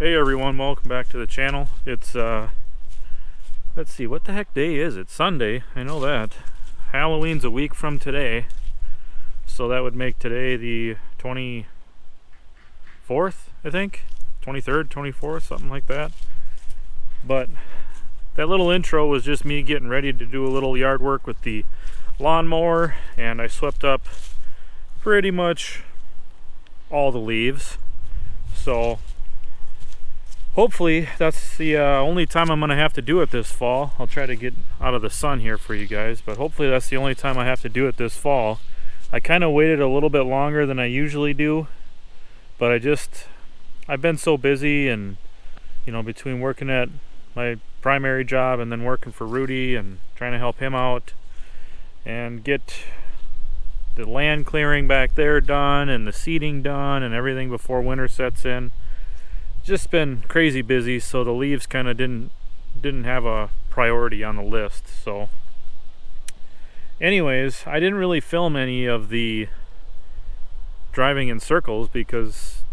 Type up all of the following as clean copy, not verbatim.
Hey everyone, welcome back to the channel. It's let's see, what the heck day is it? Sunday, I know that. Halloween's a week from today, so that would make today the 24th, I think, 23rd, 24th, something like that. But that little intro was just me getting ready to do a little yard work with the lawnmower, and I swept up pretty much all the leaves. So hopefully that's the only time I'm going to have to do it this fall. I'll try to get out of the sun here for you guys, but hopefully that's the only time I have to do it this fall. I kind of waited a little bit longer than I usually do, but I've been so busy, and you know, between working at my primary job and then working for Rudy and trying to help him out and get the land clearing back there done and the seeding done and everything before winter sets in. Just been crazy busy, so the leaves kind of didn't have a priority on the list. So anyways, I didn't really film any of the driving in circles, because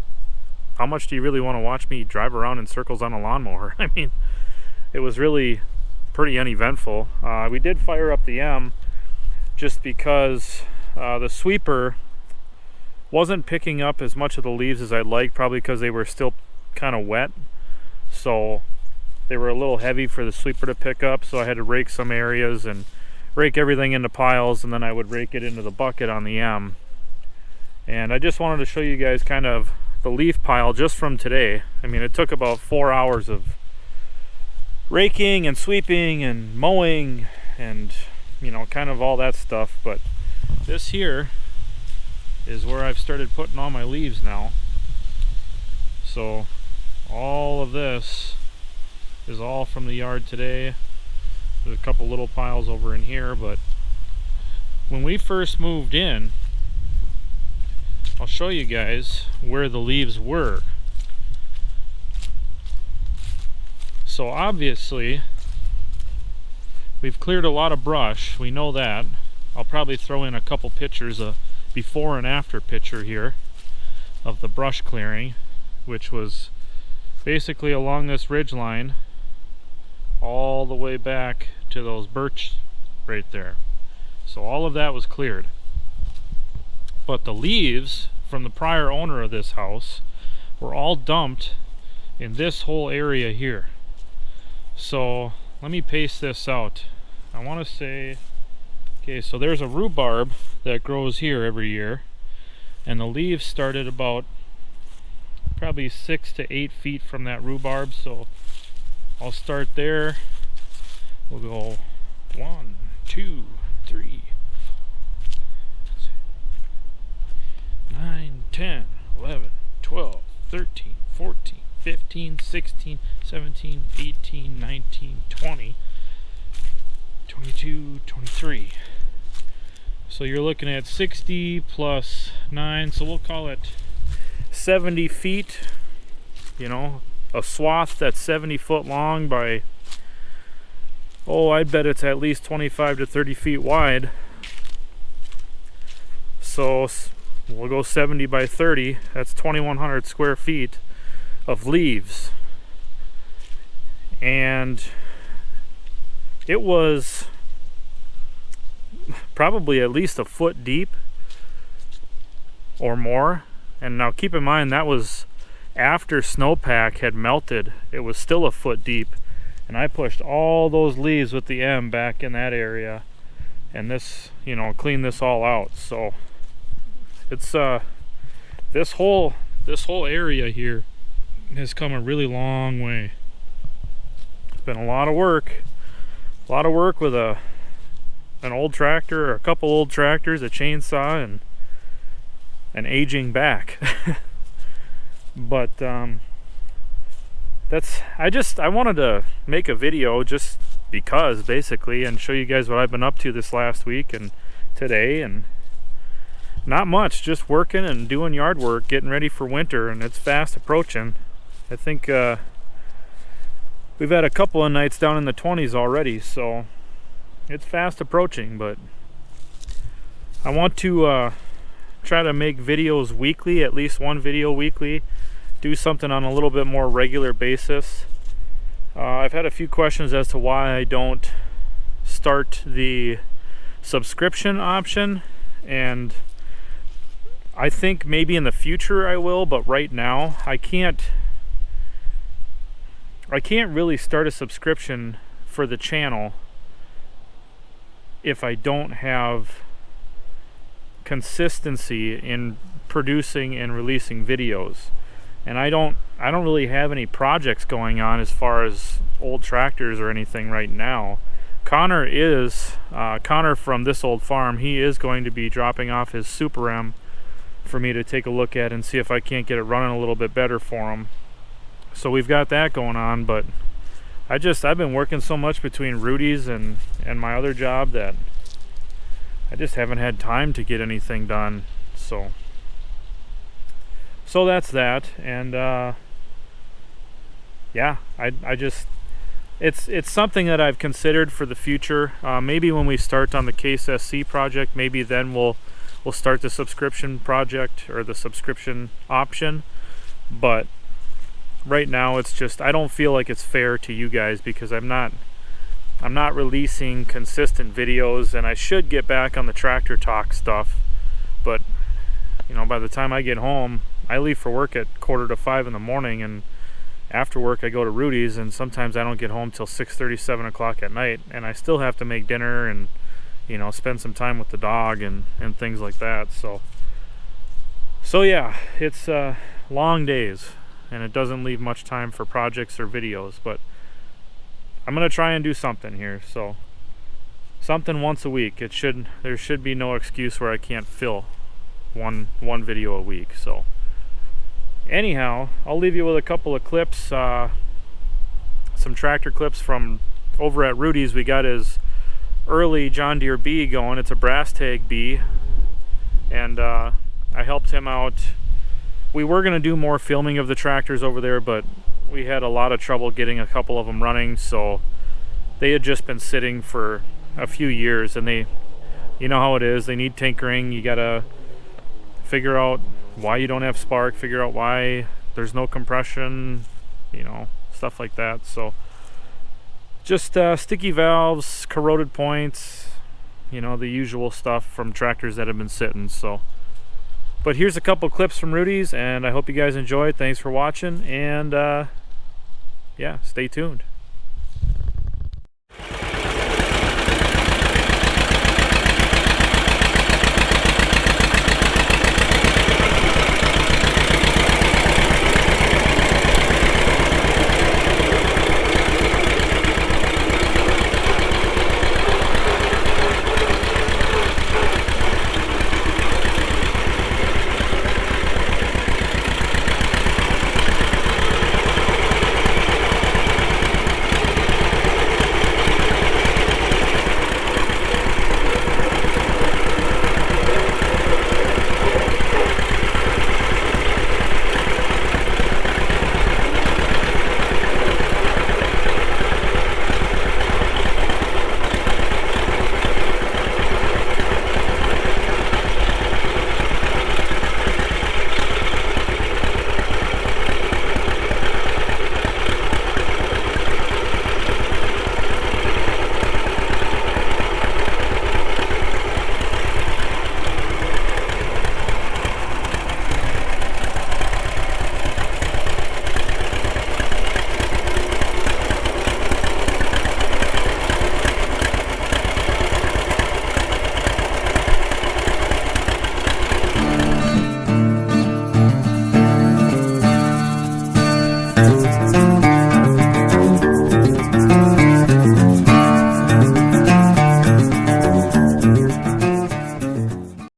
how much do you really want to watch me drive around in circles on a lawnmower? I mean, it was really pretty uneventful. We did fire up the M just because the sweeper wasn't picking up as much of the leaves as I'd like, probably because they were still kind of wet, so they were a little heavy for the sweeper to pick up, so I had to rake some areas and rake everything into piles, and then I would rake it into the bucket on the M. And I just wanted to show you guys kind of the leaf pile just from today. I mean, it took about 4 hours of raking and sweeping and mowing and, you know, kind of all that stuff, but this here is where I've started putting all my leaves now. So all of this is all from the yard today. There's a couple little piles over in here, but when we first moved in, I'll show you guys where the leaves were. So obviously we've cleared a lot of brush, we know that. I'll probably throw in a couple pictures, a before and after picture here of the brush clearing, which was basically along this ridge line all the way back to those birch right there. So all of that was cleared. But the leaves from the prior owner of this house were all dumped in this whole area here. So let me paste this out. I want to say, okay, so there's a rhubarb that grows here every year, and the leaves started about probably 6 to 8 feet from that rhubarb. So I'll start there. We'll go 1, 2, 3, 9, 10, 11, 12, 13, 14, 15, 16, 17, 18, 19, 20, 22, 23. So you're looking at 60 plus 9, so we'll call it 70 feet. You know, a swath that's 70 foot long by, oh, I bet it's at least 25 to 30 feet wide. So we'll go 70 by 30. That's 2,100 square feet of leaves. And it was probably at least a foot deep or more. And now keep in mind, that was after snowpack had melted. It was still a foot deep. And I pushed all those leaves with the M back in that area. And this, you know, cleaned this all out. So it's this whole area here has come a really long way. It's been a lot of work with an old tractor, or a couple old tractors, a chainsaw, and an aging back. But I wanted to make a video just because, basically, and show you guys what I've been up to this last week and today. And not much, just working and doing yard work, getting ready for winter, and it's fast approaching. I think we've had a couple of nights down in the 20s already, so it's fast approaching. But I want to try to make videos weekly, at least one video weekly, do something on a little bit more regular basis. I've had a few questions as to why I don't start the subscription option, and I think maybe in the future I will, but right now I can't really start a subscription for the channel if I don't have consistency in producing and releasing videos. And I don't really have any projects going on as far as old tractors or anything right now. Connor from This Old Farm, he is going to be dropping off his Super M for me to take a look at and see if I can't get it running a little bit better for him. So we've got that going on, but I've been working so much between Rudy's and my other job that I just haven't had time to get anything done. So that's that. And yeah, it's something that I've considered for the future. Maybe when we start on the Case SC project, maybe then we'll start the subscription project or the subscription option. But right now it's just, I don't feel like it's fair to you guys because I'm not releasing consistent videos, and I should get back on the tractor talk stuff. But you know, by the time I get home, I leave for work at 4:45 in the morning, and after work I go to Rudy's, and sometimes I don't get home till 6:30, 7 o'clock at night, and I still have to make dinner and, you know, spend some time with the dog and things like that. So yeah, it's long days, and it doesn't leave much time for projects or videos, but I'm gonna try and do something here. So something once a week. There should be no excuse where I can't fill one video a week. So anyhow, I'll leave you with a couple of clips, some tractor clips from over at Rudy's. We got his early John Deere B going. It's a brass tag B, and I helped him out. We were going to do more filming of the tractors over there, but we had a lot of trouble getting a couple of them running. So they had just been sitting for a few years, and you know how it is, they need tinkering. You gotta figure out why you don't have spark, figure out why there's no compression, you know, stuff like that. So just sticky valves, corroded points, you know, the usual stuff from tractors that have been sitting. So, but here's a couple clips from Rudy's, and I hope you guys enjoyed. Thanks for watching, and yeah, stay tuned.